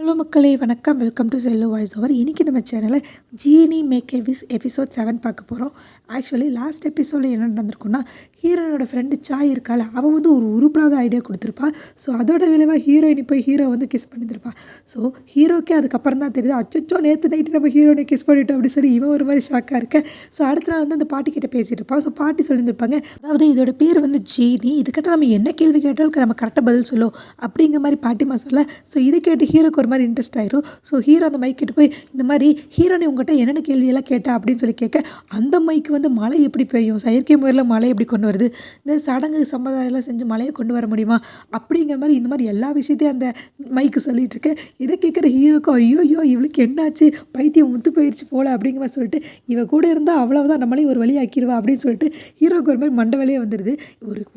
Hello மக்களே வணக்கம். Welcome to Cello voice over. இன்றைக்கி நம்ம சேனலில் ஜீனி மேக் எ விஷ் எபிசோட் 7 பார்க்க போகிறோம். ஆக்சுவலி லாஸ்ட் எபிசோடில் என்ன நடந்திருக்குன்னா, ஹீரோயினோட ஃப்ரெண்டு சாய் இருக்காள், அவள் வந்து ஒரு உருப்படாத ஐடியா கொடுத்துருப்பா. ஸோ அதோட விளைவாக ஹீரோயினி போய் ஹீரோ வந்து கிஸ் பண்ணியிருப்பா. ஸோ ஹீரோக்கே அதுக்கப்புறம் தான் தெரியுது, அச்சோ நேற்று நைட்டு நம்ம ஹீரோயினை கிஸ் பண்ணிட்டோம் அப்படின்னு சொல்லி இவன் ஒரு மாதிரி ஷாக்காக இருக்க. ஸோ அடுத்த நாள் வந்து அந்த பாட்டிக்கிட்ட பேசிட்டு இருப்பான். ஸோ பாட்டி சொல்லியிருந்திருப்பாங்க, அதாவது இதோட பேர் வந்து ஜீனி, இதுக்கிட்ட நம்ம என்ன கேள்வி கேட்டாலும் நம்ம கரெக்டாக பதில் சொல்லும் அப்படிங்கிற மாதிரி பாட்டிமா சொல்ல. ஸோ இதை கேட்டு ஹீரோக்கு ஒரு மாதிரி இன்ட்ரெஸ்ட் ஆயிரும். ஸோ ஹீரோ அந்த மைக் கிட்ட போய், இந்த மாதிரி ஹீரோனி உங்கள்கிட்ட என்னென்ன கேள்வியெல்லாம் கேட்டா அப்படின்னு சொல்லி கேட்க, அந்த மைக்கு வந்து மழை எப்படி பெய்யும், செயற்கை முறையில் மழை எப்படி கொண்டு வருது, இந்த சடங்கு சம்பிரதாயம்லாம் செஞ்சு மழையை கொண்டு வர முடியுமா அப்படிங்கிற மாதிரி இந்த மாதிரி எல்லா விஷயத்தையும் அந்த மைக்கு சொல்லிட்டு இருக்கு. இதை கேட்குற ஹீரோக்கும் ஐயோ இவளுக்கு என்னாச்சு, பைத்தியம் முத்து போயிடுச்சு போல அப்படிங்கிற மாதிரி சொல்லிட்டு, இவ கூட இருந்தால் அவ்வளவுதான் நம்மளையும் ஒரு வழி ஆக்கிடுவா அப்படின்னு சொல்லிட்டு ஹீரோக்கு ஒரு மாதிரி மண்டை வழியே வந்துடுது.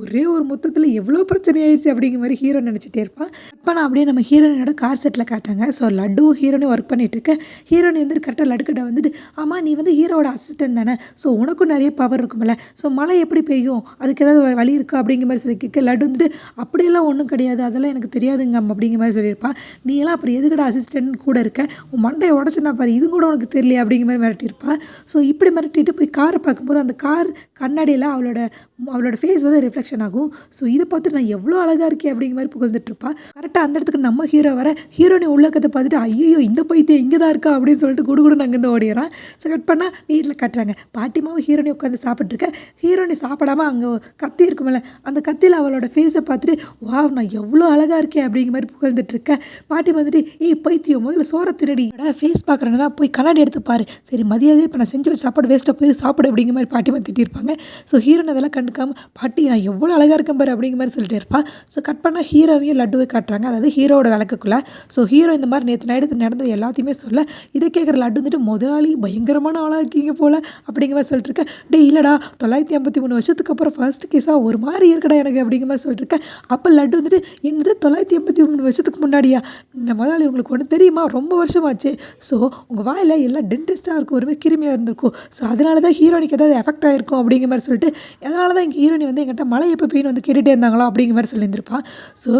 ஒரே ஒரு மொத்தத்தில் எவ்வளோ பிரச்சனை ஆயிடுச்சு அப்படிங்கிற மாதிரி ஹீரோ நினச்சிட்டே இருப்பான். இப்போ நான் அப்படியே நம்ம ஹீரோனோட கார் செட்டில் காட்டாங்க. ஸோ லட்டுவும் ஹீரோனையும் ஒர்க் பண்ணிட்டு இருக்கேன். ஹீரோனி வந்து கரெக்டாக லட்டுக்கிட்ட வந்துட்டு, ஆமாம் நீ வந்து ஹீரோவோட அசிஸ்டன்ட் தானே, ஸோ உனக்கும் நிறைய பவர் இருக்கும்ல, ஸோ மழை எப்படி பெய்யும், அதுக்கு ஏதாவது வழி இருக்கா அப்படிங்கிற மாதிரி சொல்லி கேட்க, லட்டு வந்துட்டு அப்படியெல்லாம் ஒன்றும் கிடையாது, அதெல்லாம் எனக்கு தெரியாதுங்க அப்படிங்கிற மாதிரி சொல்லியிருப்பான். நீ எல்லாம் அப்படி எதுக்கடா அசிஸ்டன்ட் கூட இருக்க, உன் மண்டையை உடச்சுனா பாரு, இது கூட உனக்கு தெரியல அப்படிங்கிற மாதிரி மிரட்டியிருப்பா. ஸோ இப்படி மிரட்டிட்டு போய் காரை பார்க்கும்போது அந்த கார் கண்ணாடியில் அவளோட ஃபேஸ் வந்து ரிஃப்ளெக்ஷன் ஆகும். ஸோ இதை பார்த்து நான் எவ்வளோ அழகாக இருக்கேன் அப்படிங்கிற மாதிரி புகழ்ந்துட்டு இருப்பா. கரெக்டாக அந்த இடத்துக்கு நம்ம ஹீரோ வர, ஹீரோனி உள்ளக்கத்தை பார்த்துட்டு ஐயோ இந்த பைத்தியம் இங்கே தான் இருக்கா அப்படின்னு சொல்லிட்டு குடுகுடு அங்கேருந்து ஓடிடுறான். ஸோ கட் பண்ணால் வீட்டில் கட்டுறாங்க. பாட்டிமாவும் ஹீரோனி உட்காந்து சாப்பிட்ருக்கேன். ஹீரோனி சாப்பிடாம அங்கே கத்தி இருக்குமில்ல, அந்த கத்தியில் அவளோட ஃபேஸை பார்த்துட்டு, வா நான் எவ்வளோ அழகாக இருக்கேன் அப்படிங்கிற மாதிரி புகழ்ந்துட்டு இருக்கேன். பாட்டி வந்துட்டு, பைத்தியம் முதல்ல சோற திருடி ஃபேஸ் பார்க்குறேன்னா போய் கண்ணாடி எடுத்து பாரு, சரி மதியாதே இப்போ நான் செஞ்சு வச்சு சாப்பாடு வேஸ்ட்டாக போய் சாப்பிடு அப்படிங்கிற மாதிரி பாட்டிமா திட்டிருப்பாங்க. ஸோ ஹீரோன் அதெல்லாம் கண்டுக்காம, பாட்டி நான் எவ்வளோ அழகாக இருக்கேன் பாரு அப்படிங்கிற மாதிரி சொல்லிட்டு இருப்பா. ஸோ கட் பண்ணால் ஹீரோவையும் லட்டுவை காட்டுறாங்க, அதாவது ஹீரோவோட விளக்குக்குள்ளே. ஸோ ஹீரோ இந்த மாதிரி நேற்று நைட்டு நடந்தது எல்லாத்தையுமே சொல்ல, இதை கேட்குற லட்டு வந்துட்டு, முதலாளி பயங்கரமான ஆளாக இருக்கீங்க போல் அப்படிங்கிற மாதிரி சொல்லிட்டு இருக்கேன். இல்லைடா 953 வருஷத்துக்கு அப்புறம் ஃபர்ஸ்ட் கேஸாக ஒரு மாதிரி இருக்கடா எனக்கு அப்படிங்கிற மாதிரி சொல்லிட்டு இருக்கேன். அப்போ லட்டு வந்துட்டு, என்னது 983 வருஷத்துக்கு முன்னாடியா, இந்த முதலாளி உங்களுக்கு ஒன்று தெரியுமா, ரொம்ப வருஷமாச்சு. ஸோ உங்கள் வாயில் எல்லாம் டென்டிஸ்டாக இருக்கும், ஒருமே கிருமியாக இருந்திருக்கும். ஸோ அதனால தான் ஹீரோனிக்கு ஏதாவது எஃபெக்ட் ஆகிருக்கும் அப்படிங்கிற மாதிரி சொல்லிட்டு, அதனால தான் எங்கள் ஹீரோனி வந்து எங்கிட்ட மழை எப்போ பெய்யும் வந்து கேட்டுகிட்டே இருந்தாங்களோ அப்படிங்கிற மாதிரி சொல்லியிருந்திருப்பான். ஸோ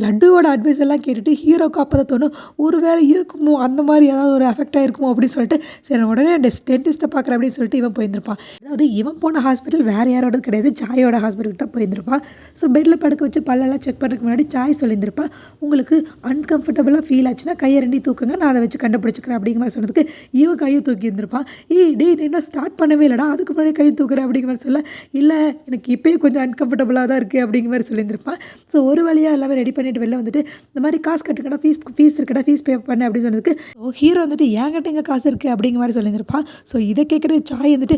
லட்டுவோட அட்வைஸ் எல்லாம் கேட்டுட்டு ஹீரோக்கு அப்போ தான் தோணும், ஒரு வேளை இருக்குமோ அந்த மாதிரி ஏதாவது ஒரு எஃபெக்ட் ஆகிருக்குமோ அப்படின்னு சொல்லிட்டு, சரி உடனே டென்டிஸ்ட்டை பார்க்குறேன் அப்படின்னு சொல்லிட்டு இவன் போயிருந்திருப்பான். அதாவது இவன் போன ஹாஸ்பிட்டல் வேறு யாரோடது கிடையாது, சாயோட ஹாஸ்பிட்டலுக்கு தான் போயிருந்திருப்பான். ஸோ பெட்டில் படுக்க வச்சு பல்லெல்லாம் செக் பண்ணுறதுக்கு முன்னாடி சாய் சொல்லியிருந்திருப்பான், உங்களுக்கு அன்கம்ஃபர்டபுளாக ஃபீல் ஆச்சுன்னா கையை ரெண்டி தூக்குங்க, நான் அதை வச்சு கண்டுபிடிச்சிக்கிறேன் அப்படிங்கிற மாதிரி சொன்னதுக்கு இவன் கையை தூக்கி இருந்திருப்பான். நீ என்ன ஸ்டார்ட் பண்ணவே இல்லைடா, அதுக்கு முன்னாடி கையை தூக்குறேன் அப்படிங்கிற மாதிரி சொல்ல, இல்லை எனக்கு இப்போயே கொஞ்சம் அன்கம்ஃபர்டபுளாக தான் இருக்குது அப்படிங்கிற மாதிரி சொல்லியிருந்திருப்பான். ஸோ ஒரு வழியாக எல்லாமே ரெடி பண்ணிட்டு வெளில வந்துட்டு, இந்த மாதிரி காசு கட்டுக்கடா, ஃபீஸ் இருக்கடா, ஃபீஸ் பே பண்ண அப்படின்னு சொன்னதுக்கு, ஸோ ஹீரோ வந்துட்டு என்கிட்ட எங்கே காசு இருக்குது அப்படிங்கிற மாதிரி சொல்லியிருந்திருப்பான். ஸோ இதை கேட்குற சாய் வந்துட்டு,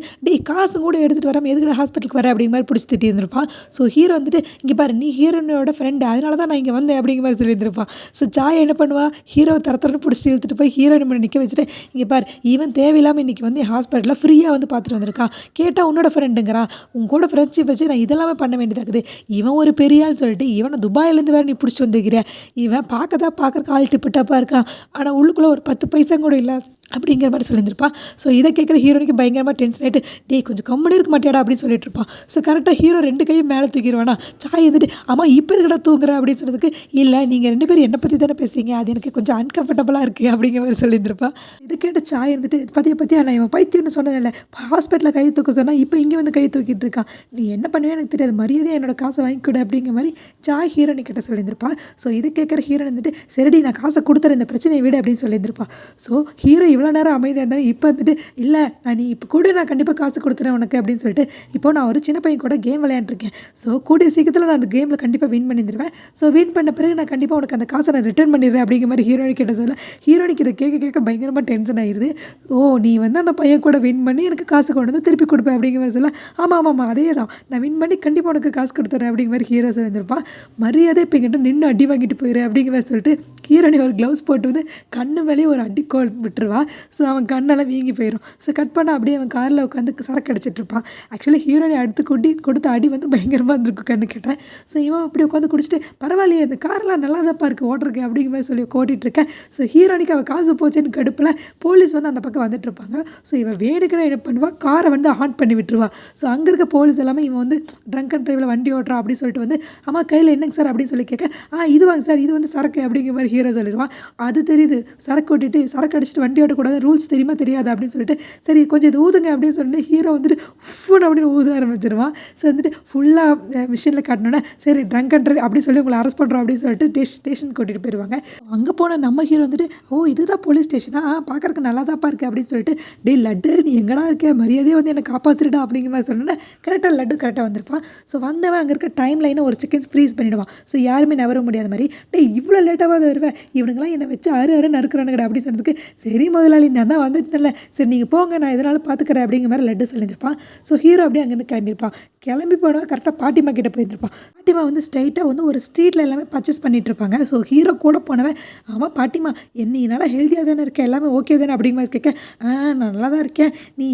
காசு கூட எடுத்துகிட்டு வராமல் எதுக்கடா ஹாஸ்பிட்டலுக்கு வர அப்படிங்கிற மாதிரி பிடிச்சி திட்டி இருந்திருப்பான். ஸோ ஹீரோ வந்துட்டு, இங்கே பாரு நீ ஹீரோனோட ஃப்ரெண்டு, அதனால தான் நான் இங்கே வந்தேன் அப்படிங்கிற மாதிரி சொல்லியிருந்திருப்பான். ஸோ சாய் என்ன பண்ணுவா, ஹீரோ தரத்தரன்னு பிடிச்சிட்டு இழுத்துட்டு போய் ஹீரோயின் முன்னாடி நிற்க வச்சுட்டு, இங்கே பாரு இவன் தேவையில்லாமல் இன்றைக்கி வந்து ஹாஸ்பிட்டலில் ஃப்ரீயாக வந்து பார்த்துட்டு வந்திருக்கான், கேட்டால் உன்னோட ஃப்ரெண்டுங்கிறான், உன் கூட ஃப்ரெண்ட்ஷிப் வச்சு நான் இதெல்லாமே பண்ண வேண்டியதாக்குது, இவன் ஒரு பெரியாள்னு சொல்லிட்டு இவனை துபாயிலேருந்து வேறு நீ பிடிச்சி வந்துருக்கிற, இவன் பார்க்குறக்கு ஆள் டிப்புட்டப்பாக இருக்கான், ஆனால் உள்ளுக்குள்ளே ஒரு 10 பைசா கூட இல்லை அப்படிங்கிற மாதிரி சொல்லியிருந்திருப்பான். ஸோ இதை கேட்குற ஹீரோனிக்கு பயங்கரமாக டென்ஷன் ஆகிட்டு, கொஞ்சம் கம்முனு இருக்க மாட்டியாடா அப்படின்னு சொல்லிட்டு இருப்பான். ஸோ கரெக்டாக ஹீரோ 2 கையும் மேலே தூக்கிடுவானா. சாய் வந்துட்டு, ஆமாம் இப்போ எதுக்கடா தூங்குற அப்படின்னு சொன்னதுக்கு, இல்லை நீங்கள் 2 பேரும் என்னை பற்றி தானே பேசுறீங்க, அது எனக்கு கொஞ்சம் அன்கம்ஃபர்டபுளாக இருக்குது அப்படிங்கிற மாதிரி சொல்லியிருந்திருப்பான். இதை கேட்டு சாய் வந்துட்டு, பற்றியா நான் இவன் பைத்தியம்னு சொன்னேன்ல, ஹாஸ்பிட்டலில் கை தூக்க சொன்னால் இப்போ இங்கே வந்து கை தூக்கிட்டு இருக்கான், நீ என்ன பண்ணுவே எனக்கு தெரியாது, மரியாதையாக என்னோட காசை வாங்கிக்கூட அப்படிங்கிற மாதிரி சாய் ஹீரோனி கிட்ட சொல்லியிருந்திருப்பான். ஸோ இதை கேட்குற ஹீரோன் வந்துட்டு, சரிடி நான் காசை கொடுத்துறேன், இந்த பிரச்சனையை விட அப்படின்னு சொல்லியிருந்திருப்பான். ஸோ ஹீரோ இவ்வளோ நேரம் அமைதியாக இருந்தால் இப்போ வந்துட்டு, இல்லை நீ இப்போ கூட நான் கண்டிப்பாக காசு கொடுத்துறேன் உனக்கு அப்படின்னு சொல்லிட்டு, இப்போ நான் ஒரு சின்ன பையன் கூட கேம் விளையாண்டுருக்கேன், ஸோ கூடிய சீக்கிரத்தில் நான் அந்த கேமில் கண்டிப்பாக வின் பண்ணிடுவேன், ஸோ வின் பண்ண பிறகு நான் கண்டிப்பாக உனக்கு அந்த காசை நான் ரிட்டர்ன் பண்ணிடுறேன் அப்படிங்கிற மாதிரி ஹீரோனி கிட்ட சொல்ல, ஹீரோனிக்கு இதை கேட்க பயங்கரமாக டென்ஷன் ஆயிடுது. நீ வந்து அந்த பையன் கூட வின் பண்ணி எனக்கு காசு கொண்டு வந்து திருப்பி கொடுப்பேன் அப்படிங்கிற மாதிரி சொல்ல, ஆமாம் அதே தான், நான் வின் பண்ணி கண்டிப்பாக உனக்கு காசு கொடுத்துறேன் அப்படிங்கிற மாதிரி ஹீரோ சொல்லியிருப்பான். மரியாதை இப்போ என்கிட்ட நின்று அடி வாங்கிட்டு போயிரு அப்படிங்கிற மாதிரி சொல்லிட்டு ஹீரோனி ஒரு க்ளவுஸ் போட்டு வந்து கண்ணு மேலேயே ஒரு அடிக்கோல் விட்டுருவா. ஸோ அவன் கண்ணெல்லாம் வீங்கி போயிடும். ஸோ கட் பண்ண அப்படியே அவன் காரில் உட்காந்து சரக்கு அடிச்சிட்டு இருப்பான். ஆக்சுவலி ஹீரோயினை அடுத்து கொடுத்த அடி வந்து பயங்கரமாக இருந்திருக்கும் கண்ணு கேட்டேன். ஸோ இவன் அப்படி உட்காந்து குடிச்சிட்டு பரவாயில்லையே இந்த காரெலாம் நல்லா தான்ப்பா இருக்குது ஓட்டுருக்கு அப்படிங்கிற மாதிரி சொல்லி ஓட்டிகிட்டு இருக்கேன். ஸோ ஹீரோனிக்கு அவள் காசு போச்சுன்னு கடுப்பில் போலீஸ் வந்து அந்த பக்கம் வந்துட்டு இருப்பாங்க. ஸோ இவன் வேணுக்குன்னு என்ன பண்ணுவா, காரை வந்து ஆன் பண்ணி விட்டுருவா. ஸோ அங்கே இருக்க போலீஸ் எல்லாமே இவன் வந்து ட்ரங்க் அண்ட் ட்ரைவில் வண்டி ஓட்டுறான் அப்படின்னு சொல்லிட்டு வந்து அம்மா கையில் என்னங்க சார் அப்படின்னு சொல்லி கேட்க, இது வாங்க சார், இது வந்து சரக்கு அப்படிங்கிற மாதிரி ஹீரோ சொல்லிடுவான். அது தெரியுது, சரக்கு ஓட்டிட்டு சரக்கு அடிச்சுட்டு வண்டி ஓட்டக்கூடாது, ரூல்ஸ் தெரியுமா தெரியாது அப்படின்னு சொல்லிட்டு சரி கொஞ்சம் இது ஊதுங்க அப்படின்னு சொல்லிட்டு ஹீரோ வந்துட்டு ஃபுன் அப்படின்னு ஊத ஆரம்பிச்சிருவான். ஸோ வந்துட்டு ஃபுல்லாக மிஷினில் காட்டினோன்னே சரி ட்ரங்க் அண்ட் ட்ரைவ் அப்படின்னு சொல்லி உங்களை அரெஸ்ட் பண்ணுறோம் அப்படின்னு சொல்லிட்டு ஸ்டேஷன் கூட்டிகிட்டு போயிடுவாங்க. அங்கே போன நம்ம ஹீரோ வந்துட்டு இதுதான் போலீஸ் ஸ்டேஷனா, பார்க்கறக்கு நல்லா தான்ப்பா இருக்குது அப்படின்னு சொல்லிட்டு டே லட்டு நீ எங்கடா இருக்க, மரியாதையே வந்து என்னை காப்பாற்றுடா அப்படிங்கிற மாதிரி சொன்னேன். கரெக்டாக லட்டு கரெக்டாக வந்திருப்பான். ஸோ வந்தவன் அங்கே இருக்க டைம் லைனை ஒரு செகண்ட்ஸ் ஃப்ரீஸ் பண்ணிவிடுவான். ஸோ யாருமே நவர முடியாத மாதிரி டே இவ்வளோ லேட்டாக வருவேன், இவனுங்களாம் என்னை வச்சு அரு நறுக்கிறானுங்கடா அப்படின்னு சொன்னதுக்கு சரி முதலாளி நான் தான் வந்துட்டேன்ல, சரி நீங்கள் போங்க நான் இதனால் பார்த்துக்கிறேன் அப்படிங்கிற மாதிரி லட்டு சொல்லியிருப்பான். ஸோ ஹீரோ அப்படியே அங்கேருந்து கிளம்பியிருப்பான். கிளம்பி போனவன் கரெக்டாக பாட்டிமா கிட்டே போயிருப்பான். பாட்டிமா வந்து ஸ்ட்ரைட்டாக வந்து ஒரு ஸ்ட்ரீட்டில் எல்லாமே பர்ச்சேஸ் பண்ணிட்டு இருப்பாங்க. ஸோ ஹீரோ கூட போனவன் ஆமாம் பாட்டிமா என்ன என்னால் ஹெல்த்தியாக தானே இருக்கேன், எல்லாமே ஓகே தானே அப்படிங்கிற மாதிரி கேட்க நான் நல்லா தான் இருக்கேன், நீ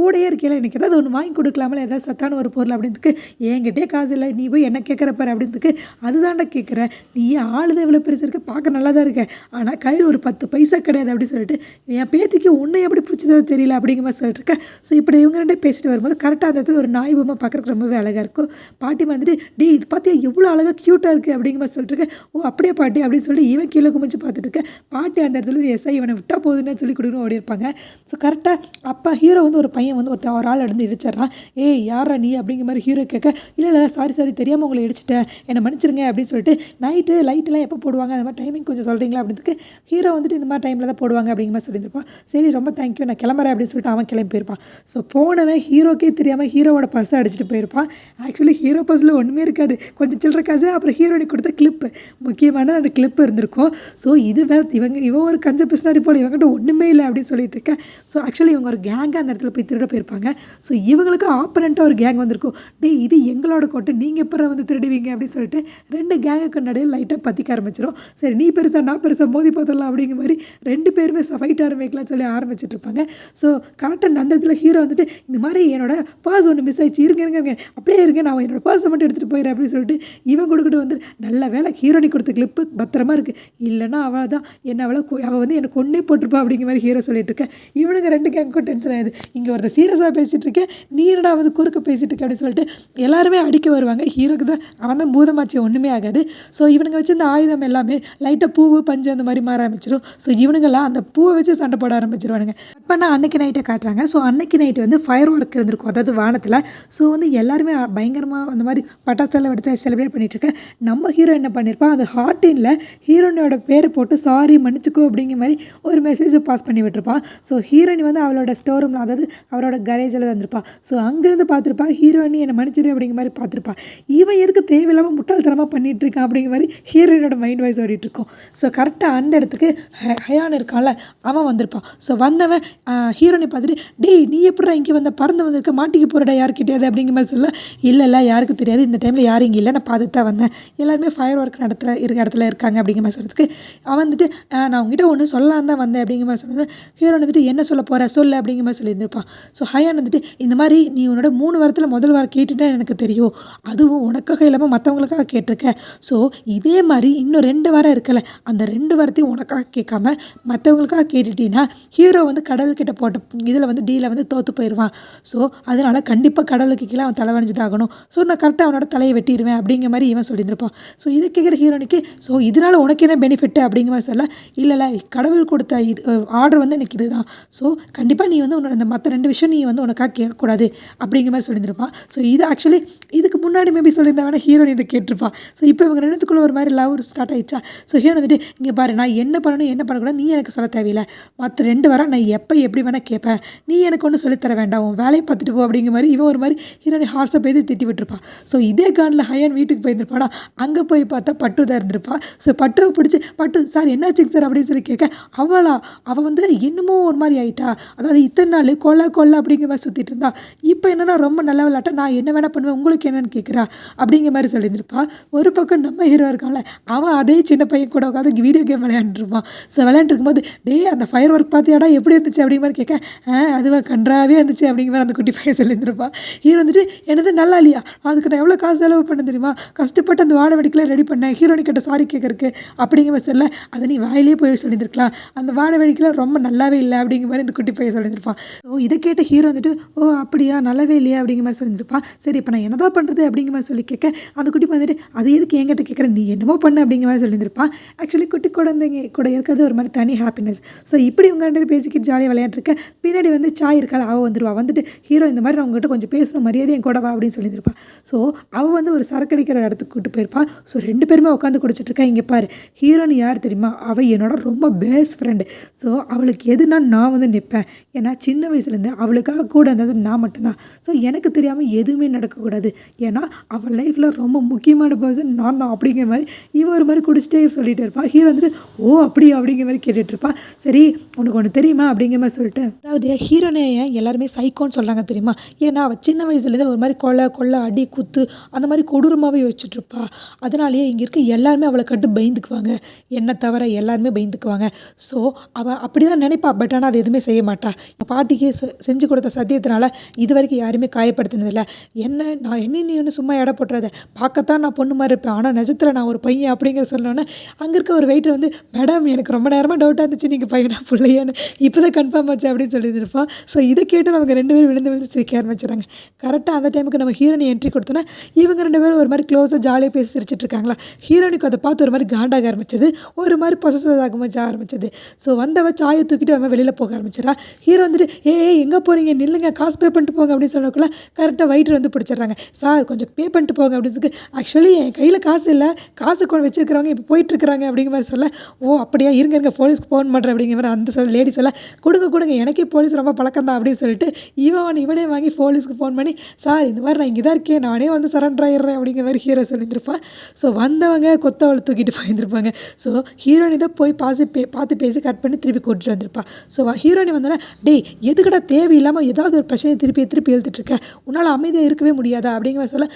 கூடையே இருக்கையில எனக்கு ஏதாவது ஒன்று வாங்கி கொடுக்கலாமல் ஏதாவது சத்தான ஒரு பொருள் அப்படின்றதுக்கு என்கிட்டே காசு இல்லை, நீ போய் என்ன கேட்குறப்பாரு அப்படின்றதுக்கு அதுதான்டா கேட்குறேன், நீ ஆளுதான் இவ்வளோ பெருசு இருக்க, பார்க்க நல்லா தான் இருக்க, ஆனால் கையில் ஒரு 10 பைசா கிடையாது அப்படின்னு சொல்லிட்டு என் பேத்திக்கு உன்னை எப்படி பிடிச்சதோ தெரியல அப்படிங்கிற மாதிரி சொல்லிட்டு இருக்கேன். ஸோ இப்படி இவங்க ரெண்டே பேசிட்டு வரும்போது கரெக்டாக அந்த இடத்துல ஒரு நாய் பொம்மை பார்க்குறக்கு ரொம்பவே அழகாக இருக்கும். பாட்டி வந்துட்டு இது பார்த்தியா எவ்வளோ அழகாக க்யூட்டாக இருக்குது அப்படிங்கிற மாதிரி சொல்லிட்டு இருக்கேன். அப்படியே பாட்டி அப்படின்னு சொல்லி இவன் கீழே குமிச்சு பார்த்துட்டு இருக்கேன். பாட்டி அந்த இடத்துல எஸ்ஐ இவனை விட்டால் போகுதுன்னு சொல்லி கொடுக்கணும் ஓடி இருப்பாங்க. ஸோ கரெக்டாக அப்போ ஹீரோ வந்து ஒரு பையன் வந்து ஒரு ஆள் இருந்து இடிச்சிட்றான். யாரா நீ அப்படிங்கிற மாதிரி ஹீரோ கேட்க இல்லை சாரி தெரியாமல் உங்களை இடிச்சிட்டேன், என்னை மன்னிச்சிருங்க அப்படின்னு சொல்லிட்டு நைட்டு லைட்டெல்லாம் எப்போ போடுவாங்க அந்த மாதிரி டைமிங் கொஞ்சம் சொல்கிறீங்களா அப்படின்றதுக்கு ஹீரோ வந்துட்டு இந்த மாதிரி டைமில் தான் போடுவாங்க அப்படிங்கிற மாதிரி சொல்லியிருப்பான். சரி ரொம்ப தேங்க்யூ நான் கிளம்புறேன் அப்படின்னு சொல்லிட்டு அவன் கிளம்பி போயிருப்பான். ஸோ போனவன் ஹீரோக்கே தெரியாமல் ஹீரோவோட பர்ஸை அடிச்சுட்டு போயிருப்பான். ஆக்சுவலி ஹீரோ பர்ஸில் ஒன்றுமே இருக்காது, கொஞ்சம் சில்லற காசு அப்புறம் ஹீரோனுக்கு கொடுத்த கிளிப்பு, முக்கியமான அந்த கிளிப்பு இருந்திருக்கும். ஸோ இது இவன் ஒரு கஞ்ச பிஸ்னாரி போல் இவங்கிட்ட ஒன்றுமே இல்லை அப்படின்னு சொல்லிட்டு இருக்கேன். ஸோ ஆக்சுவலி இவங்க ஒரு கேங்காக அந்த இடத்துல போய் திருட போயிருப்பாங்க. ஸோ இவங்களுக்கு ஆப்பனண்ட்டாக ஒரு கேங் வந்திருக்கும். இது எங்களோட கோட்டை நீங்கள் எப்போ வந்து திருடுவீங்க அப்படின்னு சொல்லிட்டு 2 கேங்குக்கு நடுவில் லைட்டாக பற்றிக்க ஆரம்பிச்சிடும். சரி நீ பெருசாக நான் பெருசாக மோதி பார்த்தலாம் அப்படிங்கிற மாதிரி 2 பேருமே ஃபைட் ஆரம்பிக்கலாம்னு சொல்லி ஆரம்பிச்சிட்டு இருப்பாங்க. ஸோ கரெக்டாக அந்த இடத்துல ஹீரோ வந்துட்டு இந்த மாதிரி என்னோட பர்ஸ் ஒன்று மிஸ் ஆயிடுச்சு, இருங்க அப்படியே இருங்க நான் என்னோட பர்ஸை மட்டும் எடுத்துகிட்டு போயிடுறேன் அப்படின்னு சொல்லிட்டு இவன் கொடுக்கிட்டு வந்து நல்ல வேலை ஹீரோனி கொடுத்த கிளிப்பு பத்திரமா இருக்குது, இல்லைன்னா அவள் தான் அவள் வந்து எனக்கு கொன்னே போட்டிருப்பா அப்படிங்கிற மாதிரி ஹீரோ சொல்லிட்டு இருக்கேன். இவனுங்க 2 கேங்க்கும் டென்ஷன் ஆகுது. இங்கே ஒருத்தர் சீரியஸாக பேசிகிட்டு இருக்கேன், நீ என்னடா வந்து குறுக்க பேசிகிட்டு இருக்க அப்படின்னு சொல்லிட்டு எல்லாருமே அடிக்க வருவாங்க. ஹீரோக்கு தான் அவன் தான் பூதமாச்சு ஒன்றுமே ஆகாது. ஸோ இவனுங்க வச்சு இந்த ஆயுதம் எல்லாமே லைட்டாக பூவு பஞ்சு அந்த மாதிரி மாற ஆரம்பிச்சிடும். ஸோ இவனுங்கெல்லாம் அந்த பூவை வச்சு சண்டை போட ஆரம்பிச்சிருவானுங்க. கட் பண்ணால் அன்னைக்கு நைட்டை காட்டுறாங்க. ஸோ அன்னைக்கு நைட்டு வந்து ஃபயர் ஒர்க் இருந்திருக்கும், அதாவது வானத்தில். ஸோ வந்து எல்லாருமே பயங்கரமாக அந்த மாதிரி பட்டாசெல்லாம் எடுத்து செலிப்ரேட் பண்ணிட்டு இருக்கேன். நம்ம ஹீரோ என்ன பண்ணியிருப்பான், அது ஹார்டினில் ஹீரோனோட பேரை போட்டு சாரி மன்னிச்சுக்கோ அப்படிங்கிற மாதிரி ஒரு மெசேஜை பாஸ் பண்ணி விட்டுருப்பான். ஸோ ஹீரோயின் வந்து அவளோட ஸ்டோர் ரூமில் அதாவது அவரோட கரேஜில் வந்திருப்பா. ஸோ அங்கேருந்து பார்த்துருப்பா ஹீரோயினி என்னை மன்னிச்சிரு அப்படிங்கிற மாதிரி பார்த்துருப்பா. இவன் எதுக்கு தேவையில்லாமல் முட்டாள்தனமாக பண்ணிகிட்டு இருக்கான் அப்படிங்கிற மாதிரி ஹீரோயினோட மைண்ட் வாய்ஸ் ஓடிட்டுருக்கும். ஸோ கரெக்டாக அந்த இடத்துக்கு ஹயான் இருக்கான்ல அவன் வந்திருப்பான். ஸோ வந்தவன் ஹீரோயினை பார்த்துட்டு நீ எப்படா இங்கே வந்த, பறந்து வந்திருக்க, மாட்டிக்கு போகிறடா யார்கிட்டயாவது அப்படிங்கிற மாதிரி சொல்ல இல்லை யாருக்கும் தெரியாது, இந்த டைமில் யாரும் இங்கே இல்லை, நான் பார்த்துட்டு தான் வந்தேன், எல்லாருமே ஃபயர் ஒர்க் இடத்துல இருக்காங்க அப்படிங்கிற மாதிரி சொல்கிறதுக்கு அவன் வந்துட்டு நான் உங்ககிட்ட ஒன்று சொல்லலாம் தான் வந்தேன் அப்படிங்கிற மாதிரி சொன்னது. ஹீரோன் வந்துட்டு என்ன சொல்ல போகிற சொல்லு அப்படிங்கிற மாதிரி சொல்லியிருந்திருப்பான். ஸோ ஹயான் வந்துட்டு இந்த மாதிரி நீ உன்னோட 3 வாரத்தில் முதல் வாரம் கேட்டுட்டேன்னு எனக்கு தெரியும், அதுவும் உனக்காக இல்லாமல் மற்றவங்களுக்காக கேட்டிருக்க. ஸோ இதே மாதிரி இன்னும் 2 வாரம் இருக்கல, அந்த 2 வாரத்தையும் உனக்காக கேட்காம மற்றவங்களுக்காக கேட்டுட்டீங்கன்னா ஹீரோ வந்து கடவுள்கிட்ட போட்ட இதில் வந்து டீலை வந்து தோற்று போயிடுவான். ஸோ அதனால் கண்டிப்பாக கடவுளுக்கு கீழே அவன் தலை வணிஞ்சுதாகணும். ஸோ நான் கரெக்டாக அவனோட தலையை வெட்டிடுவேன் அப்படிங்கிற மாதிரி இவன் சொல்லியிருந்திருப்பான். ஸோ இதை கேட்குற ஹீரோனுக்கு ஸோ இதனால் உனக்கு என்ன பெனிஃபிட்டு அப்படிங்கிற மாதிரி சொல்ல இல்லை கடவுள் கொடுத்த இது ஆர்டர் வந்து எனக்கு இதுதான். ஸோ கண்டிப்பாக நீ வந்து உன்னோட அந்த மற்ற 2 விஷயம் நீ வந்து உனக்காக கேட்கக்கூடாது அப்படிங்கிற மாதிரி சொல்லியிருந்திருப்பான். ஸோ இது ஆக்சுவலி இதுக்கு முன்னாடி மேபி சொல்லியிருந்தா வேணா ஹீரோன் இதை கேட்டிருப்பான். ஸோ இப்போ இவங்க 2த்துக்குள்ளே ஒரு மாதிரி லவ் ஸ்டார்ட் ஆயிடுச்சா. ஸோ ஹீரோன் வந்துட்டு இங்கே பாரு நான் என்ன பண்ணணும் என்ன பண்ணக்கூடாது நீ எனக்கு சொல்ல தேவையில்லை, மற்ற 2 வாரம் நான் எப்போ எப்படி வேணால் கேட்பேன், நீ எனக்கு ஒன்றும் சொல்லித்தர வேண்டாம், உன் வேலையை பார்த்துட்டு போ அப்படிங்கிற மாதிரி இவன் ஒரு மாதிரி ஹீரோனை ஹார்ஸை பேசி திட்டி விட்டுருப்பான். ஸோ இதே கானில் ஹயான் வீட்டுக்கு போயிருந்திருப்பானா, அங்கே போய் பார்த்தா பட்டு தான் இருந்திருப்பா. ஸோ பட்டுவை பிடிச்சி பட்டு சார் என்னாச்சுங்க சார் அப்படின்னு சொல்லி கேட்க அவள் வந்து என்னமோ ஒரு மாதிரி ஆகிட்டா, அதாவது இத்தனை நாள் கொல்ல அப்படிங்கிற மாதிரி சுற்றிட்டு இருந்தா, இப்போ என்னென்னா ரொம்ப நல்ல விளையாட்டா நான் என்ன வேணால் பண்ணுவேன் உங்களுக்கு என்னென்னு கேட்குறா அப்படிங்கிற மாதிரி சொல்லியிருந்திருப்பா. ஒரு பக்கம் நம்ம ஹீரோ இருக்கான்ல அவன் அதே சின்ன பையன் கூட உட்காந்து வீடியோ கேம் விளையாண்டுருப்பான். ஸோ விளையாண்டுருக்கும்போது அந்த ஃபயர் ஒர்க் பார்த்தியாடா எப்படி இருந்துச்சு அப்படிங்கிற மாதிரி கேட்க, அதுவா கன்றாவே இருந்துச்சு அப்படிங்கிற மாதிரி அந்த குட்டி பையன் சொல்லியிருந்திருப்பான். ஹீரோ வந்துட்டு என்னது நல்லா இல்லையா, அதுக்கு நான் எவ்வளோ காசு செலவு பண்ண தெரியுமா, கஷ்டப்பட்டு அந்த வாழை வெடிக்கலாம் ரெடி பண்ணேன், ஹீரோனி கிட்ட சாரி கேட்கறக்கு அப்படிங்கிற மாதிரி சொல்ல, அதை நீ வாயிலே போய் சொல்லியிருக்கலாம், அந்த வாழை வெடிக்கலாம் ரொம்ப நல்லாவே இல்லை அப்படிங்கிற மாதிரி இந்த குட்டி பையன் சொல்லியிருப்பான். ஸோ இதை கேட்ட ஹீரோ வந்துட்டு ஓ அப்படியா நல்லாவே இல்லையா அப்படிங்கிற மாதிரி சொல்லியிருப்பான். சரி இப்போ நான் என்னதான் பண்ணுறது அப்படிங்கிற மாதிரி சொல்லி கேட்க, அந்த குட்டி பையன் வந்துட்டு அது எதுக்கு என்கிட்ட கேட்குறேன், நீ என்னமோ பண்ண அப்படிங்கிற மாதிரி சொல்லியிருப்பான். ஆக்சுவலி குட்டி குழந்தைங்க கூட இருக்கிறது ஒரு மாதிரி தனி ஹாப்பினஸ். ஸோ இப்படி உங்க ரெண்டு பேரும் பேசிக்கிட்டு ஜாலியாக விளையாண்டுருக்க, பின்னாடி வந்து சாய் இருக்காள், அவள் வந்துடுவா. வந்துட்டு ஹீரோ இந்த மாதிரி நான் உங்ககிட்ட கொஞ்சம் பேசணும், மரியாதை என் கூட வா அப்படின்னு சொல்லியிருப்பான். ஸோ அவள் வந்து ஒரு சரக்கு அடிக்கிற இடத்துக்கு கூப்பிட்டு போயிருப்பான். ஸோ 2 பேருமே உட்காந்து குடிச்சிட்டு இருக்கா. இங்கே பாரு, ஹீரோனி யார் தெரியுமா, அவள் என்னோட ரொம்ப பெஸ்ட் ஃப்ரெண்டு. ஸோ அவளுக்கு எதுனா நான் வந்து நிற்பேன். ஏன்னா சின்ன வயசுலேருந்து அவளுக்காக கூட இருந்தது நான் மட்டும்தான். ஸோ எனக்கு தெரியாமல் எதுவுமே நடக்கக்கூடாது. ஏன்னா அவள் லைஃப்பில் ரொம்ப முக்கியமான பர்சன் நான் தான் அப்படிங்கிற மாதிரி இவன் ஒரு மாதிரி குடிச்சிட்டே சொல்லிட்டு இருப்பாள். ஹீரோ வந்துட்டு ஓ அப்படியா அப்படிங்கிற மாதிரி கேட்டுட்டு இருப்பா. சரி உனக்கு ஒன்று தெரியுமா அப்படிங்கிற மாதிரி சொல்லிட்டு, அதாவது ஹீரோனை எல்லாருமே சைக்கோன்னு சொல்கிறாங்க தெரியுமா, ஏன்னா அவள் சின்ன வயசுலேருந்து ஒரு மாதிரி கொள்ளை அடி குத்து அந்த மாதிரி கொடூரமாகவே வச்சுட்ருப்பா. அதனாலேயே இங்கே இருக்க எல்லாருமே அவளை கட்டு பயந்துக்குவாங்க, என்னை தவிர எல்லாருமே பயந்துக்குவாங்க. ஸோ அவள் அப்படி தான் நினைப்பா. பட் ஆனால் அது எதுவுமே செய்ய மாட்டா. என் பாட்டிக்கு செஞ்சு கொடுத்த சத்தியத்தினால இது வரைக்கும் யாருமே காயப்படுத்தினதில்லை. நான் நீ ஒன்று சும்மா எடை போட்டுறத, பார்க்கத்தான் நான் பொண்ணு மாதிரி இருப்பேன், ஆனால் நிஜத்தில் நான் ஒரு பையன் அப்படிங்கிற சொன்னோன்னே அங்கே இருக்க ஒரு வெயிட்டர் வந்து மேடம் எனக்கு ரொம்ப நேரமாக டவுட்டாக இருந்துச்சு நீங்கள் பையனா பிள்ளையான்னு, இப்போ தான் கன்ஃபார்ம் ஆச்சு அப்படின்னு சொல்லியிருப்பான். ஸோ இதை கேட்டு நமக்கு 2 பேரும் விழுந்து சிரிக்க ஆரம்பிச்சிடறாங்க. கரெக்டாக அந்த டைமுக்கு நம்ம ஹீரோனி என்ட்ரி கொடுத்தோன்னா இவங்க 2 பேரும் ஒரு மாதிரி க்ளோஸாக ஜாலியாக பேசி சிரிச்சிட்டு இருக்காங்களா. ஹீரோனிக்கு அதை பார்த்து ஒரு மாதிரி காண்டாக ஆரம்பிச்சது, ஒரு மாதிரி பொசசிவாக ஆரம்பிச்சது. ஸோ வந்தவ சாயை தூக்கிட்டு அவன் வெளியில் போக ஆரம்பிச்சிடறா. ஹீரோ வந்துட்டு எங்கே போகிறீங்க, நில்லுங்க, காசு பே பண்ணிட்டு போங்க அப்படின்னு சொல்லக்குள்ள கரெக்டாக வெயிட்டர் வந்து பிடிச்சிடுறாங்க. சார் கொஞ்சம் பே பண்ணிட்டு போங்க அப்படின்னு. ஆக்சுவலி என் கையில் காசு இல்லை, காசு கொண்டு வச்சுருக்கிறவங்க இப்போ போயிட்டுருக்குறாங்க அப்படிங்கிற மாதிரி சொல்ல, ஓ அப்படியா இருங்க போலீஸ்க்கு ஃபோன் பண்ணுறேன் அப்படிங்கிற மாதிரி அந்த லேடி சொல்ல, கொடுங்க எனக்கே போலீஸ் ரொம்ப பழக்கம் தான் அப்படின்னு சொல்லிட்டு இவனே வாங்கி போலீஸ்க்கு ஃபோன் பண்ணி, சார் இந்த மாதிரி நான் இங்கே தான் இருக்கேன், நானே வந்து சரண்டர் ஆகிடுறேன் அப்படிங்கிற மாதிரி ஹீரோ சொல்லியிருப்பான். ஸோ வந்தவங்க கொத்தவளை தூக்கிட்டு போயிருந்திருப்பாங்க. ஸோ ஹீரோனி தான் போய் பார்த்து பேசி கட் பண்ணி திருப்பி கூட்டிட்டு வந்திருப்பா. ஸோ ஹீரோனி வந்தோன்னா டேய் எதுக்கடா தேவையில்லாமல் ஏதாவது ஒரு பிரச்சனையை திருப்பி எழுத்துட்ருக்க, உன்னால் அமைதியாக இருக்கவே முடியாதா அப்படிங்கிற மாதிரி சொல்ல,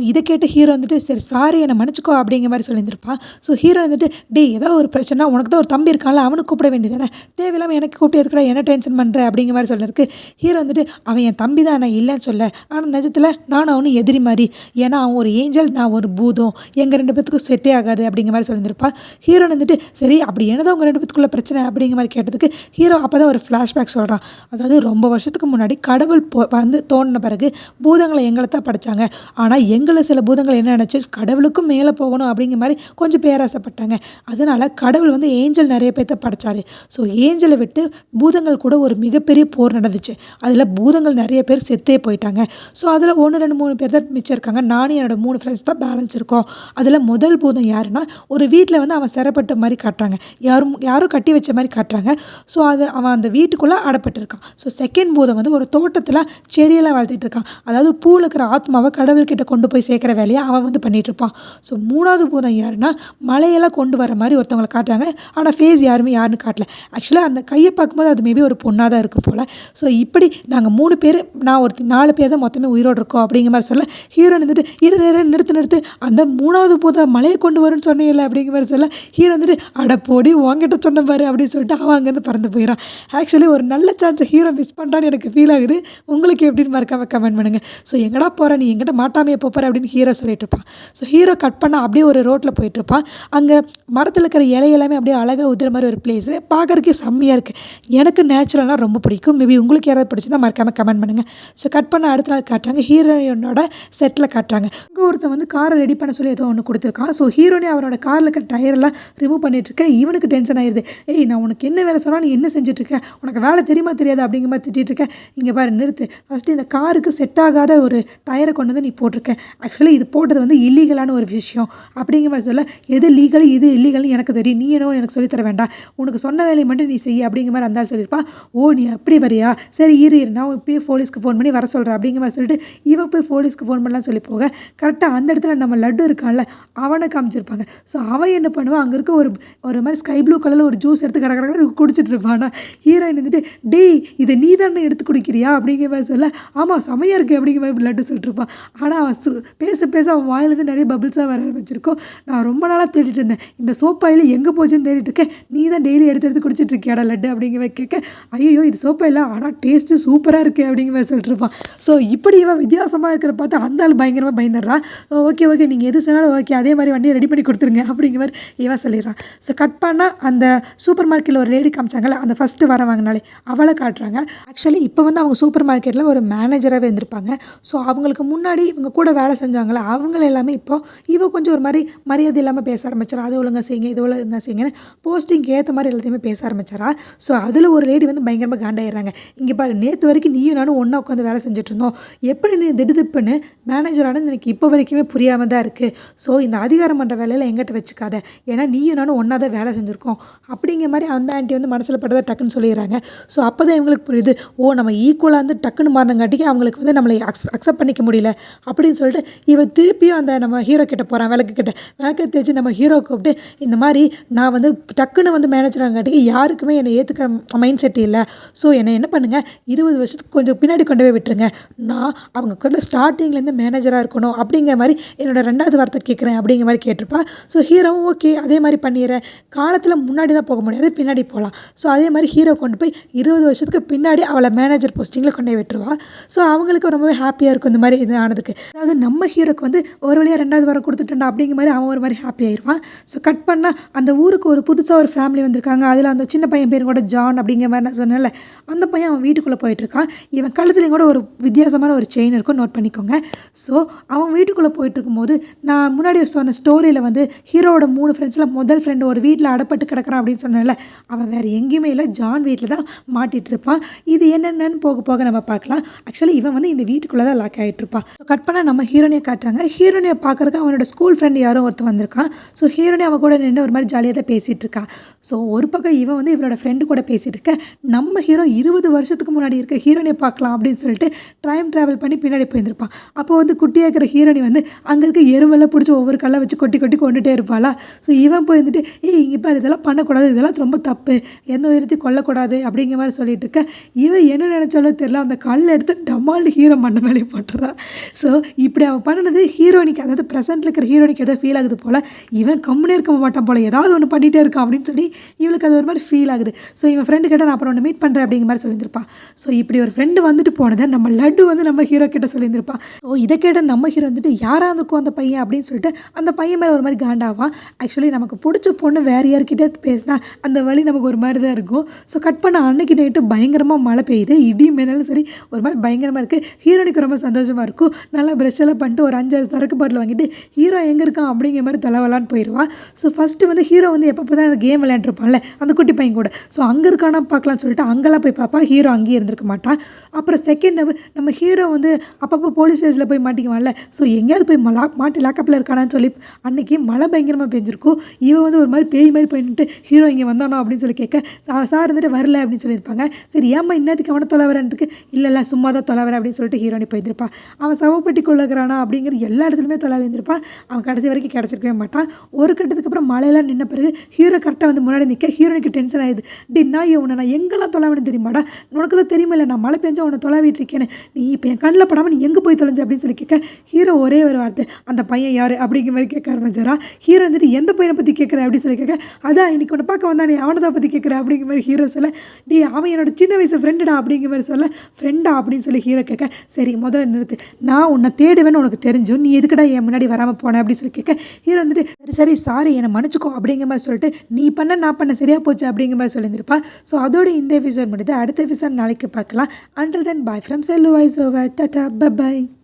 இதை கேட்டு ஹீரோ வந்துட்டு சரி சாரி என்னை மன்னிச்சிக்கோ அப்படிங்கிற மாதிரி சொல்லியிருந்திருப்பான். ஸோ ஹீரோ வந்துட்டு டேய் ஏதாவது ஒரு பிரச்சனை, உனக்கு தான் ஒரு தம்பி இருக்கான்ல, அவனுக்கு கூப்பிட வேண்டியதானே, தேவையில்லாமல் எனக்கு கூப்பிட்டு எதுக்கடா என்ன டென்ஷன் பண்ணுற அப்படிங்கிற மாதிரி சொல்லியிருக்கு. ஹீரோ வந்துட்டு அவன் என் தம்பி தான், நான் இல்லைன்னு சொல்ல, ஆனால் நிஜத்தில் நானும் அவனும் எதிரி மாதிரி, ஏன்னா அவன் ஒரு ஏஞ்சல், நான் ஒரு பூதம், எங்கள் 2 பேத்துக்கும் செட்டே ஆகாது அப்படிங்கிற மாதிரி சொல்லியிருப்பான். ஹீரோ வந்துட்டு சரி அப்படி என்னதான் உங்கள் 2 பேத்துக்குள்ள பிரச்சனை அப்படிங்கிற மாதிரி கேட்டதுக்கு ஹீரோ அப்போ தான் ஒரு ஃப்ளாஷ்பேக் சொல்கிறான். அதாவது ரொம்ப வருஷத்துக்கு முன்னாடி கடவுள் வந்து தோணின பிறகு பூதங்களை எங்களை தான் படைச்சாங்க, ஆனால் எங்களை சில பூதங்கள் என்ன நினச்சி கடவுளுக்கும் மேலே போகணும் அப்படிங்கிற மாதிரி கொஞ்சம் பேராசைப்பட்டாங்க. அதனால் கடவுள் வந்து ஏஞ்சல் நிறைய பேர்த்த படைச்சார். ஸோ ஏஞ்சலை விட்டு பூதங்கள் கூட ஒரு மிகப்பெரிய போர் நடந்துச்சு. அதில் பூதங்கள் நிறைய பேர் செத்தே போயிட்டாங்க. ஸோ அதில் 1 2 3 பேர் தான் மிச்சம் இருக்காங்க. நானும் என்னோட 3 ஃப்ரெண்ட்ஸ் தான் பேலன்ஸ் இருக்கோம். அதில் முதல் பூதம் யாருன்னா ஒரு வீட்டில் வந்து அவன் சிறப்பட்ட மாதிரி காட்டுறாங்க, யாரும் கட்டி வச்ச மாதிரி காட்டுறாங்க. ஸோ அவன் அந்த வீட்டுக்குள்ளே அடப்பட்டிருக்கான். ஸோ செகண்ட் பூதம் வந்து ஒரு தோட்டத்தில் செடியெல்லாம் வளர்த்திட்டு இருக்கான். அதாவது பூவில் இருக்கிற ஆத்மாவை கடவுள்கிட்ட கொண்டு போய் சேர்க்குற வேலையை அவன் வந்து பண்ணிகிட்டு இருப்பான். ஸோ 3வது பூதம் யாருன்னா மலையெல்லாம் கொண்டு வர மாதிரி ஒருத்தவங்களை காட்டுறாங்க, ஆனால் ஃபேஸ் யாருன்னு காட்டல. ஆக்சுவலாக அந்த கையை பார்க்கும்போது அது மேபி ஒரு பொண்ணாக தான் இருக்கும் போல். ஸோ இப்படி நாங்கள் 3 பேர், நான் 4 பேர் தான் மொத்தமே உயிரோடு இருக்கோம் அப்படிங்கிற மாதிரி சொல்ல, ஹீரோ வந்துட்டு நிறுத்து அந்த 3வது பூதம் மலையை கொண்டு வரும்னு சொன்னீங்கல்ல அப்படிங்கிற மாதிரி சொல்ல, ஹீரோ வந்துட்டு அடப்போடி உங்ககிட்ட சொன்ன பாரு அப்படின்னு சொல்லிட்டு அவன் அங்கேருந்து பறந்து போயிடறான். ஆக்சுவலி ஒரு நல்ல சான்ஸை ஹீரோ மிஸ் பண்ணுறான்னு எனக்கு ஃபீல் ஆகுது. உங்களுக்கு எப்படின்னு மறக்காம கமெண்ட் பண்ணுங்கள். ஸோ எங்கடா போகிற, நீ எங்கிட்ட மாட்டாமையே போகிற அப்படின்னு ஹீரோ சொல்லிட்டு இருப்பான். ஸோ ஹீரோ கட் பண்ண அப்படியே ஒரு ரோட்டில் போயிட்டுருப்பான். அங்கே மரத்தில் இருக்கிற இலையெல்லாமே அப்படியே அழகாக உதிர மாதிரி ஒரு பிளேஸு பார்க்குறதுக்கே செம்மையாக இருக்குது. எனக்கு நேச்சுரலாக ரொம்ப பிடிக்கும். மேபி உங்களுக்கு யாராவது பிடிச்சிருந்தா மறக்காமல் கமெண்ட் பண்ணுங்கள். ஸோ கட் பண்ண அடுத்த நாள் காட்டுறாங்க, ஹீரோயினோட செட்டில் காட்டுறாங்க. இங்கே ஒருத்தன் வந்து காரை ரெடி பண்ண சொல்லி ஏதோ ஒன்று கொடுத்துருக்கான். ஸோ ஹீரோனே அவனோட காரில் இருக்கிற டயரெல்லாம் ரிமூவ் பண்ணிட்டுருக்கேன். இவனுக்கு டென்ஷன் ஆயிடுது. நான் உனக்கு என்ன வேலை சொன்னால் நீ என்ன செஞ்சுட்ருக்கேன், உனக்கு வேலை தெரியுமா தெரியாது அப்படிங்கிற மாதிரி திட்டிகிட்ருக்கேன். இங்கே பாரு நிறுத்து, ஃபஸ்ட்டு இந்த காருக்கு செட் ஆகாத ஒரு டயரை கொண்டு வந்து நீ போட்டிருக்கேன். ஆக்சுவலி இது போட்டது வந்து இல்லீகலான ஒரு விஷயம் அப்படிங்கிற மாதிரி சொல்ல, எது லீகல் இது இல்லீகல்னு எனக்கு தெரியும், நீ என்ன எனக்கு சொல்லித்தர வேண்டாம், உனக்கு சொன்ன வேலையை மட்டும் நீ செய்ய அப்படிங்கிற மாதிரி அந்த சொல்லியிருப்பான். ஓ நீ அப்படி வரியா, சரி இரு நான் இப்போயே போலீஸ்க்கு ஃபோன் பண்ணி வர சொல்கிறேன் அப்படிங்கிற மாதிரி சொல்லிட்டு இவன் போய் போலீஸ்க்கு ஃபோன் பண்ணலாம் சொல்லி போக, கரெக்டாக அந்த இடத்துல நம்ம லட்டு இருக்கான்ல அவனை காமிச்சிருப்பாங்க. ஸோ அவன் என்ன பண்ணுவான், அங்கே இருக்க ஒரு மாதிரி ஸ்கை ப்ளூ கலரில் ஒரு ஜூஸ் எடுத்து கடை குடிச்சிட்டு இருப்பான். ஹீரோயின் வந்துட்டு டேய் இதை நீ தானே எடுத்து குடிக்கிறியா அப்படிங்கிற மாதிரி சொல்ல, ஆமாம் செமையாக இருக்குது அப்படிங்கிற மாதிரி லட்டு சொல்லிட்டு இருப்பான். ஆனால் அவன் பேச பேச அவன் வாயிலேருந்து நிறைய பபிள்ஸாக வர ஆரம்பிச்சிருக்கோம். நான் ரொம்ப நாளாக தேடிட்டு இருந்தேன், இந்த சோப் ஆயில் எங்கே போச்சுன்னு தேடிட்டு இருக்கேன், நீ தான் டெய்லி எடுத்து எடுத்து குடிச்சிட்டு இருக்கியாடா லட்டு அப்படிங்கிற கேட்க, ஐயோ இது சோப் ஆயில் ஆனால் டேஸ்ட்டு சூப்பராக இருக்குது அப்படிங்கிற மாதிரி சொல்லிட்டு இருப்பான். ஸோ இப்படி இவன் வித்தியாசமாக இருக்கிற பார்த்து அந்த ஆள் பயங்கரமாக பயந்துடுறான். ஓகே ஓகே நீங்கள் எது சொன்னாலும் ஓகே, அதே மாதிரி வண்டியை ரெடி பண்ணி கொடுத்துருங்க அப்படிங்கிற மாதிரி இவன் சொல்லிடுறான். ஸோ கட் பண்ணால் அந்த சூப்பர் மார்க்கெட்டில் ஒரு லேடி காமிச்சாங்கல்ல, அந்த ஃபஸ்ட்டு வர வாங்கினாலே அவளை காட்டுறாங்க. ஆக்சுவலி இப்போ வந்து அவங்க சூப்பர் மார்க்கெட்டில் ஒரு மேனேஜராகவே இருந்திருப்பாங்க. ஸோ அவங்களுக்கு முன்னாடி இவங்க கூட வேலை செஞ்சாங்களே அவங்கள எல்லாமே இப்போ இவ கொஞ்சம் ஒரு மாதிரி மரியாதை இல்லாமல் பேச ஆரம்பிச்சாரா, அது ஒழுங்காக செய்யுங்க இது ஒழுங்காக செய்யுங்கன்னு போஸ்டிங்க்கு ஏற்ற மாதிரி எல்லாத்தையுமே பேச ஆரம்பிச்சாரா. ஸோ அதில் ஒரு லேடி வந்து பயங்கரமாக காண்டாயிடுறாங்க. இங்கே பாரு, நேற்று வரைக்கும் நீயும் நானும் ஒன்றா உட்காந்து வேலை செஞ்சுட்டு இருந்தோம், எப்படி நீ திடுதிப்புன்னு மேனேஜரானது எனக்கு இப்போ வரைக்குமே புரியாமல் தான் இருக்குது. ஸோ இந்த அதிகாரம் பண்ணுற வேலையில் எங்கிட்ட வச்சுக்காத, ஏன்னா நீயும் நானும் ஒன்றா தான் வேலை செஞ்சுருக்கோம் அப்படிங்கிற மாதிரி அந்த ஆண்டி வந்து மனசில் பட்டதை டக்குன்னு சொல்லிடுறாங்க. ஸோ அப்போ தான் இவங்களுக்கு புரியுது, ஓ நம்ம ஈக்குவலாக வந்து டக்குன்னு மாறினங்காட்டிக்கு அவங்களுக்கு வந்து நம்மளை அக்செப்ட் பண்ணிக்க முடியல அப்படின்னு சொல்லிட்டு இவன் திருப்பியும் அந்த நம்ம ஹீரோ கிட்ட போகிறான். விளக்கு தேய்ச்சி நம்ம ஹீரோ கூப்பிட்டு, இந்த மாதிரி நான் வந்து டக்குன்னு வந்து மேனேஜராங்காட்டிக்கு யாருக்குமே என்னை ஏற்றுக்க மைண்ட் செட் இல்லை. ஸோ என்னை என்ன பண்ணுங்கள், 20 வருஷத்துக்கு கொஞ்சம் பின்னாடி கொண்டு போய் விட்டுருங்க, நான் அவங்க கூட ஸ்டார்டிங்லேருந்து மேனேஜராக இருக்கணும் அப்படிங்கிற மாதிரி என்னோடய 2வது வார்த்தை கேட்குறேன் அப்படிங்கிற மாதிரி கேட்டிருப்பா. ஸோ ஹீரோவும் ஓகே அதே மாதிரி பண்ணிடுறேன், காலத்தில் முன்னாடி தான் போக முடியாது பின்னாடி போகலாம். ஸோ அதே மாதிரி ஹீரோ கொண்டு போய் 20 வருஷத்துக்கு பின்னாடி அவளை மேனேஜர் போஸ்டிங்கில் கொண்டு போய் விட்டுருவா. ஸோ அவங்களுக்கு ரொம்பவே ஹாப்பியாக இருக்கும் இந்த மாதிரி இது ஆனதுக்கு. அதாவது நம்ம ஹீரோக்கு வந்து ஒரு வழியாக 2வது வாரம் கொடுத்துட்டா அப்படிங்கிற மாதிரி அவன் ஒரு மாதிரி ஹாப்பி ஆயிடுவான். ஸோ கட் பண்ணால் அந்த ஊருக்கு ஒரு புதுசாக ஒரு ஃபேமிலி வந்திருக்காங்க. அதில் அந்த சின்ன பையன் பேர் கூட ஜான் அப்படிங்கிற மாதிரி நான் சொன்னேன்ல, அந்த பையன் அவன் வீட்டுக்குள்ளே போயிட்டுருக்கான். இவன் கழுத்துலேயும் கூட ஒரு வித்தியாசமான ஒரு செயின் இருக்கும், நோட் பண்ணிக்கோங்க. ஸோ அவன் வீட்டுக்குள்ளே போயிட்டு இருக்கும்போது நான் முன்னாடி சொன்ன ஸ்டோரியில் வந்து ஹீரோவோட 3 ஃப்ரெண்ட்ஸில் முதல் ஃப்ரெண்டு ஒரு வீட்டில் அடப்பட்டு கிடக்கிறான் அப்படின்னு சொன்னேன்ல, அவன் வேறு எங்கேயுமே இல்லை, ஜான் வீட்டில் தான் மாட்டிகிட்டு இருப்பான். இது என்னென்னு போக போக நம்ம பார்க்கலாம். ஆக்சுவலி இவன் வந்து இந்த வீட்டுக்குள்ளே தான் லாக் ஆகிட்டு இருப்பான். ஸோ கட் பண்ணால் நம்ம ஹீரோனியை காட்டுறாங்க. ஹீரோனியை பார்க்குறதுக்கு அவனோட ஸ்கூல் ஃப்ரெண்டு யாரோ ஒருத்தர் வந்திருக்கான். ஸோ ஹீரோனி அவன் கூட நின்று ஒரு மாதிரி ஜாலியாக தான் பேசிகிட்டு இருக்கா. ஸோ ஒரு பக்கம் இவன் வந்து இவளோட ஃப்ரெண்டு கூட பேசிகிட்டு இருக்க, நம்ம ஹீரோ 20 வருஷத்துக்கு முன்னாடி இருக்க ஹீரோனியை பார்க்கலாம் அப்படின்னு சொல்லிட்டு டைம் ட்ராவல் பண்ணி பின்னாடி போயிருப்பான். அப்போ வந்து குட்டியாக இருக்கிற ஹீரோனி வந்து அங்கே இருக்க எறும்பெல்லாம் பிடிச்சி ஒவ்வொரு கல்லை வச்சு கொட்டி கொட்டி கொண்டுட்டே இருப்பாளா. ஸோ இவன் போயிருந்துட்டு, இங்கே பாரு இதெல்லாம் பண்ணக்கூடாது, இதெல்லாம் ரொம்ப தப்பு, எந்த உயரத்தையும் கொல்லக்கூடாது அப்படிங்கிற மாதிரி சொல்லிட்டு இருக்க, இவன் என்ன நினச்சாலும் தெரியல, அந்த கல்லை எடுத்து டமால்னு ஹீரோ மண்ண மேலே போட்டுறான். ஸோ இப்படி அவன் பண்ணது ஹீரோனிக்கு, அதாவது ப்ரெசென்ட்டில் இருக்கிற ஹீரோனிக்கு ஏதோ ஃபீல் ஆகுது போல், இவன் கம்முனே இருக்க மாட்டான் போல், ஏதாவது ஒன்று பண்ணிகிட்டே இருக்கான் அப்படின்னு சொல்லி இவளுக்கு அது ஒரு மாதிரி ஃபீல் ஆகுது. ஸோ இவன் ஃப்ரெண்டு கிட்ட நான் அப்புறம் ஒன்று மீட் பண்ணுறேன் அப்படிங்கிற மாதிரி சொல்லியிருப்பான். ஸோ இப்படி ஒரு ஃப்ரெண்டு வந்துட்டு போனதை நம்ம லட்டு வந்து நம்ம ஹீரோ கிட்ட சொல்லியிருப்பான். ஸோ இதை கேட்ட நம்ம ஹீரோ வந்துட்டு யாராக இருந்திருக்கும் அந்த பையன் அப்படின்னு சொல்லிட்டு அந்த பையன் மேலே ஒரு மாதிரி காண்டாவான். ஆக்சுவலி நமக்கு பிடிச்ச பொண்ணு வேறு யார்கிட்டே பேசினா அந்த வழி நமக்கு ஒரு மாதிரி தான் இருக்கும். ஸோ கட் பண்ண அன்னைக்கு நைட்டு பயங்கரமாக மழை பெய்யுது, இடி மேனாலும் சரி ஒரு மாதிரி பயங்கரமாக இருக்குது. ஹீரோனுக்கு ரொம்ப சந்தோஷமாக இருக்கும். நல்லா ப்ரெஷ் எல்லாம் பண்ணிட்டு ஒரு 5-6 சரக்கு பாட்டில் வாங்கிட்டு ஹீரோ எங்கே இருக்கான் அப்படிங்கிற மாதிரி தலைவலான்னு போயிடுவான். ஸோ ஃபஸ்ட்டு வந்து ஹீரோ வந்து எப்போ தான் அந்த கேம் விளையாண்டுருப்பான்ல அந்த குட்டி பையன் கூட, ஸோ அங்கே இருக்கானா பார்க்கலான்னு சொல்லிட்டு அங்கெல்லாம் போய் பார்ப்பா. ஹீரோ அங்கேயே இருந்திருக்க மாட்டான். அப்புறம் செகண்ட் நம்ம ஹீரோ வந்து அப்பப்போ போலீஸ் ஸ்டேஷனில் போய் மாட்டிக்குவான்ல, ஸோ எங்கேயாவது போய் மாட்டி லாக்கப்பில் இருக்கானான்னு சொல்லி அன்றைக்கி மழை பயங்கரமாக பெஞ்சிருக்கும். இவன் வந்து ஒரு மாதிரி பேய் மாதிரி போயிட்டு ஹீரோ இங்கே வந்தானோ அப்படின்னு சொல்லி கேட்க, சார் இருந்துட்டு வரல அப்படின்னு சொல்லியிருப்பாங்க. சரி ஏம்மா இன்னத்துக்கு அவனை தொலைவரன்றதுக்கு, இல்லை சும்மா தான் தொலைவரேன் அப்படின்னு சொல்லிட்டு ஹீரோனி போயிருப்பான். அவன் சவப்பட்டி கொள்ளுகிறானா அப்படிங்கிற எல்லா இடத்துலையுமே தொலைவி இருந்திருப்பான். அவன் கடைசி வரைக்கும் கிடச்சிருக்கவே மாட்டான். ஒரு கட்டத்துக்கு அப்புறம் மழையெல்லாம் நின்ன பிறகு ஹீரோ கரெக்டாக வந்து முன்னாடி நிற்க ஹீரோனுக்கு டென்ஷன் ஆயிடுது. நான் உன்னை நான் எங்கெல்லாம் தொலைவனு தெரியுமாடா, உனக்கு தான் தெரியுமா இல்லை நான் மழை பெஞ்சா உன்னை தொலைவிட்டு இருக்கேன்னு, நீ இப்போ என் கண்ணில் படாமல் நீ எங்கே போய் தொலைஞ்சு அப்படின்னு சொல்லி கேட்க, ஹீரோ ஒரே ஒரு வார்த்தை, அந்த பையன் யார் அப்படிங்கிற மாதிரி கேட்க ஆரம்பிச்சாரா. ஹீரோ வந்துட்டு எந்த பையனை பற்றி கேட்குற அப்படின்னு சொல்லி கேட்க, அதான் இன்னைக்கு உன்னை பார்க்க வந்தா நீ அவனை தான் பற்றி கேட்குற அப்படிங்கிற மாதிரி ஹீரோ சொல்ல, அவன் என்னோட சின்ன வயசு ஃப்ரெண்டுடா அப்படிங்கிற மாதிரி சொல்ல, ஃப்ரெண்டா அப்படின்னு சொல்லி ஹீரோ கேட்க, சரி முதல்ல நிறுத்து, நான் உன்னை தேடுவேன்னு உனக்கு தெரிஞ்சும் நீ எதுக்கடா என் முன்னாடி வராமல் போனேன் அப்படின்னு சொல்லி கேட்க, ஹீரோ வந்துட்டு சரி சாரி என்னை மன்னிச்சுக்கோ அப்படிங்கிற மாதிரி சொல்லிட்டு நீ பண்ண நான் பண்ண சரியாக போச்சு அப்படிங்கிற மாதிரி சொல்லியிருப்பா. ஸோ அதோட இந்த எபிசோட் முடியுது. அடுத்த எபிசோட் நாளைக்கு பார்க்கலாம். Until then, bye from Sellu Voice Over. Tata, bye bye.